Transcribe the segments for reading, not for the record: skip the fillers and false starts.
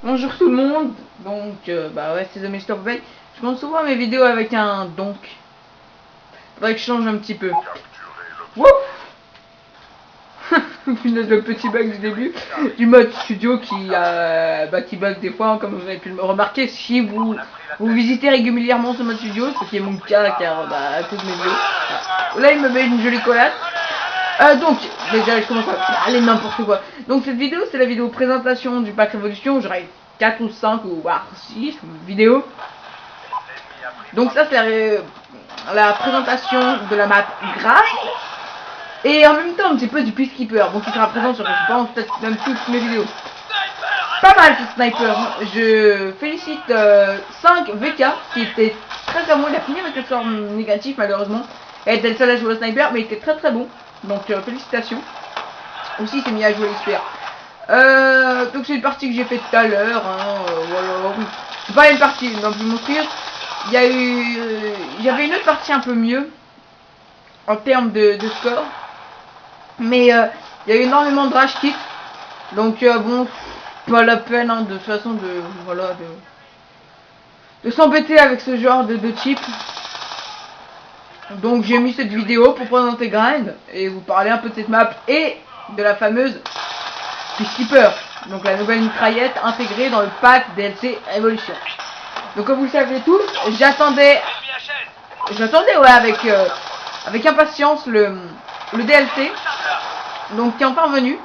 Bonjour tout le monde, donc bah ouais c'est The Mr. Popeye. Je commence souvent mes vidéos avec un donc. Faudrait que je change un petit peu. Wouh. Le petit bug du début du mode studio qui bug des fois, hein, comme vous avez pu le remarquer si vous visitez régulièrement ce mode studio, ce qui est mon cas car à cause de mes vidéos. Là il me met une jolie collade. Donc, déjà je commence à parler n'importe quoi. Donc cette vidéo c'est la vidéo présentation du pack Révolution. J'aurai 4 ou 5 ou voire 6 vidéos. Donc ça c'est la présentation de la map Grind. Et en même temps un petit peu du Peacekeeper. Donc il sera présent sur je pense peut-être même toutes mes vidéos. Pas mal ce sniper. Je félicite 5 VK qui était très à moi. Il a fini avec le sort négatif malheureusement. Il était le seul à jouer au sniper mais il était très très bon. Donc félicitations. Aussi c'est mis à jouer l'XPR. Donc c'est une partie que j'ai fait tout à l'heure. Voilà. C'est pas une partie non plus monstrueuse. Il y a eu, j'avais une autre partie un peu mieux en termes de score. Mais il y a eu énormément de rage kits. Donc bon, pas la peine hein, de toute façon de s'embêter avec ce genre de chip. Donc j'ai mis cette vidéo pour présenter Grind et vous parler un peu de cette map et de la fameuse Peacekeeper. Donc la nouvelle mitraillette intégrée dans le pack DLC Révolution. Donc comme vous le savez tous, j'attendais ouais avec impatience le DLC. Donc qui est enfin venu.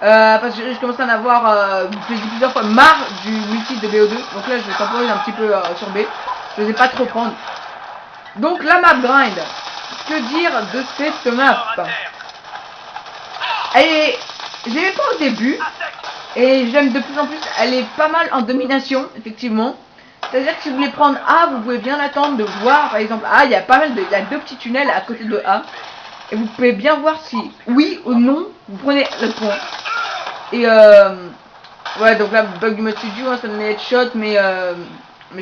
Parce que je commençais à en avoir plusieurs fois marre du multi de BO2. Donc là je temporise un petit peu sur B. Je n'osais pas trop prendre. Donc la map Grind. Que dire de cette map? J'aimais pas au début. Et j'aime de plus en plus. Elle est pas mal en domination, effectivement. C'est-à-dire que si vous voulez prendre A, vous pouvez bien attendre de voir, par exemple, A, il y a pas mal de, il y a 2 petits tunnels à côté de A. Et vous pouvez bien voir si, oui ou non, vous prenez le point. Et ouais, donc là, bug du mode studio, hein, ça donnait headshot, mais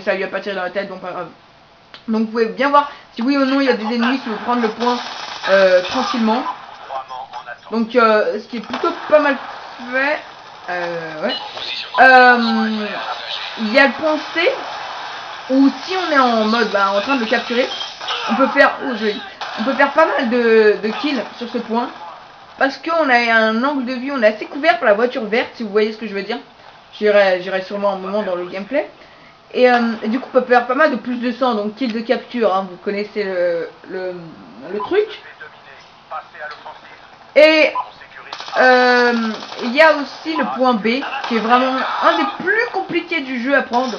ça lui a pas tiré dans la tête, donc pas grave. Donc vous pouvez bien voir si oui ou non il y a des ennemis qui veulent prendre le point tranquillement. Donc ce qui est plutôt pas mal fait. Ouais. Il y a le point C où si on est en mode en train de le capturer, on peut faire on peut faire pas mal de kills sur ce point parce qu'on a un angle de vue, on est assez couvert par la voiture verte si vous voyez ce que je veux dire. J'irai sûrement un moment dans le gameplay. Et du coup on peut faire pas mal de plus de 100, donc kill de capture, hein, vous connaissez le truc. Et il y a aussi le point B qui est vraiment un des plus compliqués du jeu à prendre.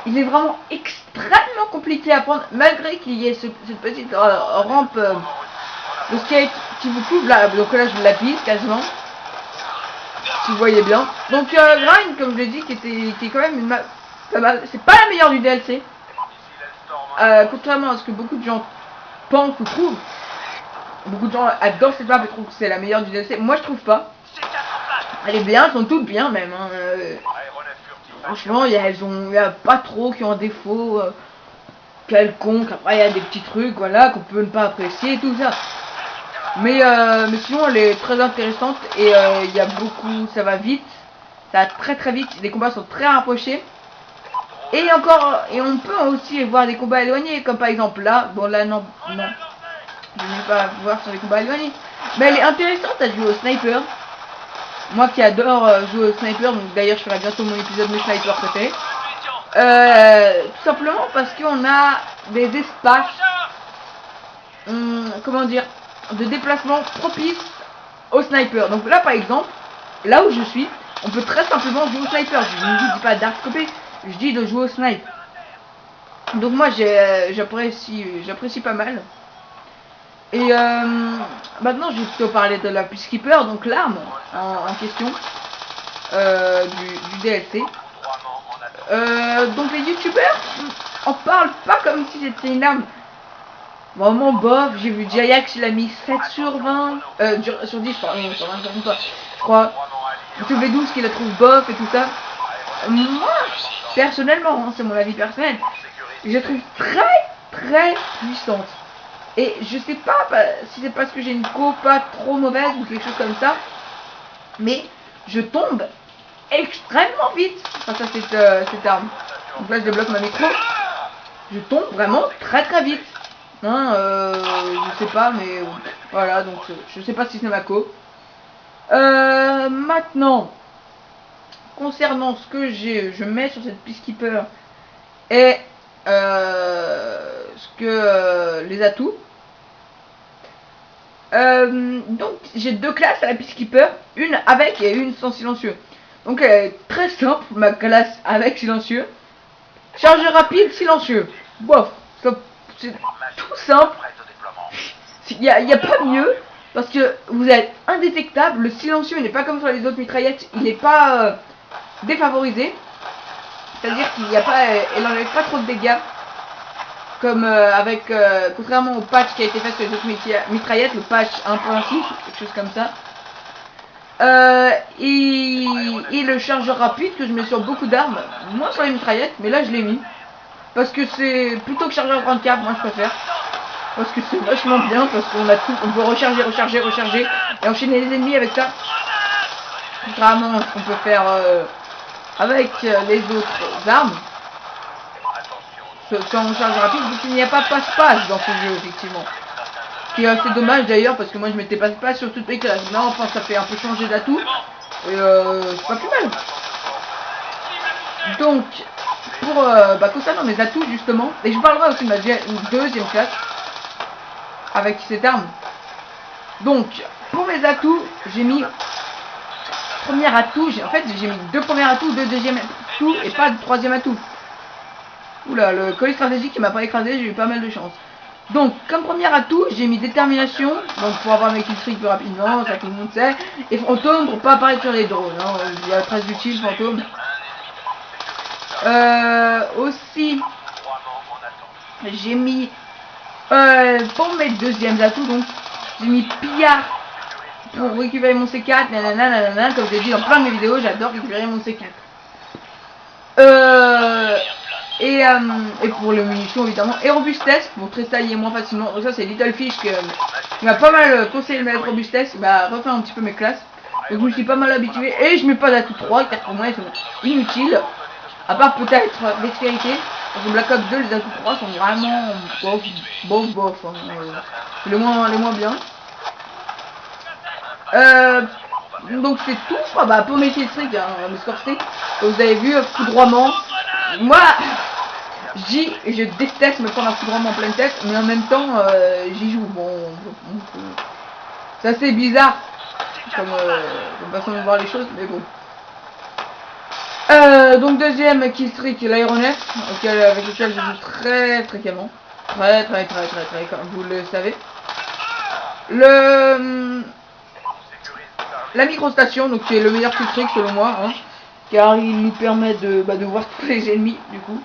Il est vraiment extrêmement compliqué à prendre malgré qu'il y ait cette petite rampe de skate qui vous couvre là. Donc là je la pisse quasiment. Si vous voyez bien. Donc Grind comme je l'ai dit qui est quand même une map. C'est pas la meilleure du DLC. Contrairement à ce que beaucoup de gens pensent ou trouvent. Beaucoup de gens adorent cette map et trouvent que c'est la meilleure du DLC. Moi je trouve pas. Elle est bien, elles sont toutes bien même. Hein. Franchement, il y a pas trop qui ont un défaut quelconque. Après, il y a des petits trucs, voilà, qu'on peut ne pas apprécier et tout ça. Mais sinon, elle est très intéressante et il y a beaucoup, ça va vite, ça va très très vite. Les combats sont très rapprochés. Et on peut aussi voir des combats éloignés, comme par exemple là. Bon là non, je ne vais pas voir sur les combats éloignés. Mais elle est intéressante à jouer au sniper. Moi qui adore jouer au sniper, donc d'ailleurs je ferai bientôt mon épisode de sniper préféré. Tout simplement parce qu'on a des espaces, comment dire, de déplacement propices au sniper. Donc là par exemple, là où je suis, on peut très simplement jouer au sniper. Je ne dis pas d'arc-copé, je dis de jouer au snipe. Donc moi j'apprécie pas mal. Et maintenant je vais plutôt parler de la Peacekeeper, donc l'arme en question du DLC. Donc les youtubeurs en parlent pas comme si c'était une arme vraiment bof. J'ai vu Jayax, il a mis 7 sur 20, sur 10, pardon, sur 20, je crois. YouTube 12 qui la trouve bof et tout ça. Moi, personnellement, hein, c'est mon avis personnel, je la trouve très puissante. Et je sais pas si c'est parce que j'ai une co pas trop mauvaise ou quelque chose comme ça, mais je tombe extrêmement vite face à cette arme. Donc là je débloque ma micro. Je tombe vraiment très très vite. Hein, je sais pas, mais voilà, donc je sais pas si c'est ma co. Maintenant, concernant ce que je mets sur cette Peacekeeper et les atouts. Donc j'ai deux classes à la Peacekeeper, une avec et une sans silencieux. Donc elle est très simple, ma classe avec silencieux. Chargeur rapide, silencieux. Bof, c'est tout simple. Il n'y a pas mieux. Parce que vous êtes indétectable. Le silencieux n'est pas comme sur les autres mitraillettes. Il n'est pas défavorisé. C'est-à-dire qu'il n'y a pas, elle n'enlève pas trop de dégâts. Comme contrairement au patch qui a été fait sur les autres mitraillettes, le patch 1.6, quelque chose comme ça. Et le chargeur rapide que je mets sur beaucoup d'armes, moins sur les mitraillettes, mais là je l'ai mis. Parce que c'est plutôt que chargeur grande cap, moi je préfère. Parce que c'est vachement bien, parce qu'on a tout, on peut recharger et enchaîner les ennemis avec ça. Contrairement à ce qu'on peut faire avec les autres armes. Sans charge rapide, donc il n'y a pas passe-passe dans ce jeu, effectivement. Ce qui est assez dommage d'ailleurs, parce que moi je mettais passe-passe sur toutes mes classes. Là, enfin, ça fait un peu changer d'atout. Et c'est pas plus mal. Donc, pour concernant mes atouts, justement, et je parlerai aussi de ma deuxième classe avec cette arme. Donc, pour mes atouts, j'ai mis premier atout. En fait, j'ai mis deux premiers atouts, deux deuxièmes atouts et pas de troisième atout. Oula, le colis stratégique qui m'a pas écrasé, j'ai eu pas mal de chance. Donc, comme premier atout, j'ai mis détermination, donc pour avoir mes killstreaks plus rapidement, ça tout le monde sait. Et fantôme pour pas apparaître sur les drones, hein. Il y a très utile, fantôme. Aussi, j'ai mis, pour mes deuxièmes atouts, donc, j'ai mis pillard pour récupérer mon C4, nanana, comme j'ai dit dans plein de mes vidéos, j'adore récupérer mon C4. Et pour les munitions évidemment, et robustesse pour tressailler moins facilement. Donc ça c'est Little Fish qui m'a pas mal conseillé de mettre robustesse, il m'a refait un petit peu mes classes. Donc je me suis pas mal habitué, et je mets pas d'atout 3 car pour moi ils sont inutiles. À part peut-être dextérité, parce que Black Ops 2 les atouts 3 sont vraiment bof, hein, les moins bien. Donc c'est tout, je crois, pour mes killstreaks, hein, mes score streaks, vous avez vu, foudroiement. Moi, je déteste me prendre un foudroiement en pleine tête, mais en même temps, j'y joue. Bon, c'est assez bizarre comme façon de voir les choses, mais bon. Donc deuxième killstreak, l'aéronef, avec lequel je joue très fréquemment. Très, comme vous le savez. La microstation, donc qui est le meilleur killstreak selon moi, hein, car il nous permet de voir tous les ennemis du coup.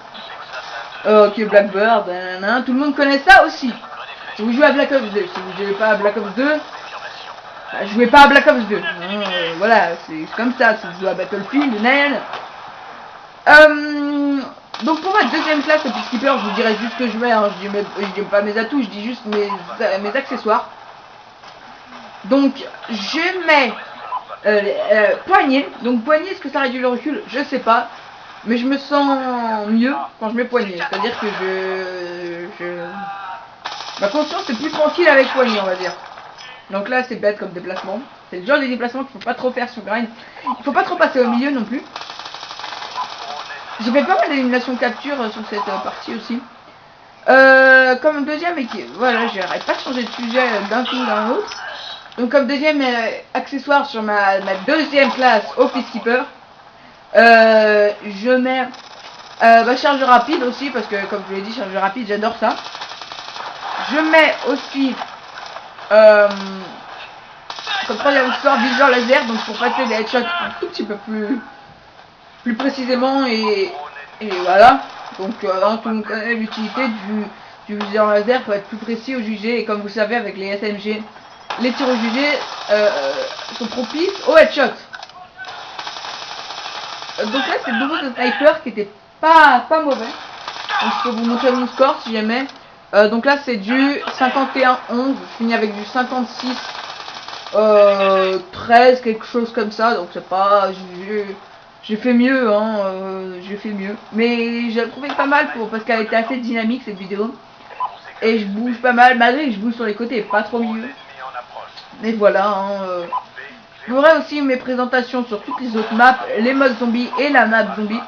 Qui est Blackbird, tout le monde connaît ça aussi. Si vous jouez à Black Ops 2, si vous jouez pas à Black Ops 2, jouez pas à Black Ops 2. Voilà, c'est comme ça. Si vous jouez à Battlefield, donc pour ma deuxième classe, le Peacekeeper, je vous dirai juste ce que je mets. Hein. Je dis pas mes atouts, je dis juste mes accessoires. Donc je mets poignée. Donc poignée, est-ce que ça réduit le recul? Je sais pas. Mais je me sens mieux quand je mets poignée. C'est-à-dire que ma conscience est plus tranquille avec poignée, on va dire. Donc là, c'est bête comme déplacement. C'est le genre de déplacement qu'il faut pas trop faire sur grind. Il faut pas trop passer au milieu non plus. J'ai fait pas mal d'élimination capture sur cette partie aussi. Comme deuxième, voilà, j'arrête pas de changer de sujet d'un coup d'un autre. Donc comme deuxième accessoire sur ma deuxième classe au Peacekeeper, je mets charge rapide aussi, parce que comme je l'ai dit, charge rapide, j'adore ça. Je mets aussi comme troisième accessoire viseur laser, donc pour passer des headshots un tout petit peu plus précisément, et voilà. Donc tout le monde connaît l'utilité du viseur laser pour être plus précis au jugé, et comme vous savez avec les SMG, les tirs au jugé sont propices au headshot. Donc là c'est le nouveau de sniper qui était pas mauvais. Donc je peux vous montrer mon score si jamais. Donc là c'est du 51-11, je finis avec du 56 13, quelque chose comme ça. Donc c'est pas, j'ai fait mieux, hein, j'ai fait mieux. Mais j'ai trouvé pas mal parce qu'elle était assez dynamique cette vidéo. Et je bouge pas mal, malgré que je bouge sur les côtés, pas trop mieux. Mais voilà, hein, je ferai aussi mes présentations sur toutes les autres maps, les modes zombies et la map zombie.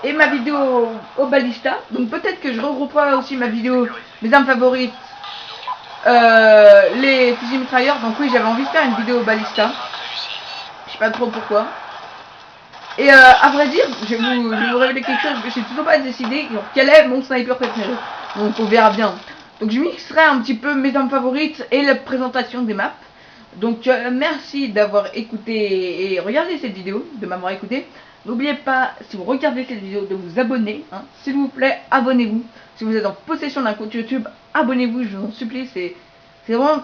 Et ma vidéo au balista. Donc peut-être que je regrouperai aussi ma vidéo, mes armes favorites, les fusils mitrailleurs. Donc oui, j'avais envie de faire une vidéo au balista. Je sais pas trop pourquoi. Et à vrai dire, je vais vous révéler quelque chose que je n'ai toujours pas décidé. Quel est mon sniper préféré. Donc on verra bien. Donc je mixerai un petit peu mes armes favorites et la présentation des maps. Donc merci d'avoir écouté et regardé cette vidéo, de m'avoir écouté. N'oubliez pas, si vous regardez cette vidéo, de vous abonner. Hein. S'il vous plaît, abonnez-vous. Si vous êtes en possession d'un compte YouTube, abonnez-vous, je vous en supplie. C'est vraiment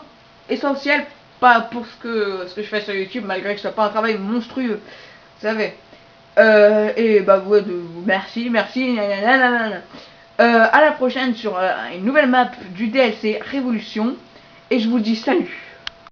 essentiel, pas pour ce que je fais sur YouTube, malgré que ce soit pas un travail monstrueux. Vous savez. Et bah ouais, merci. À la prochaine sur une nouvelle map du DLC Révolution. Et je vous dis salut.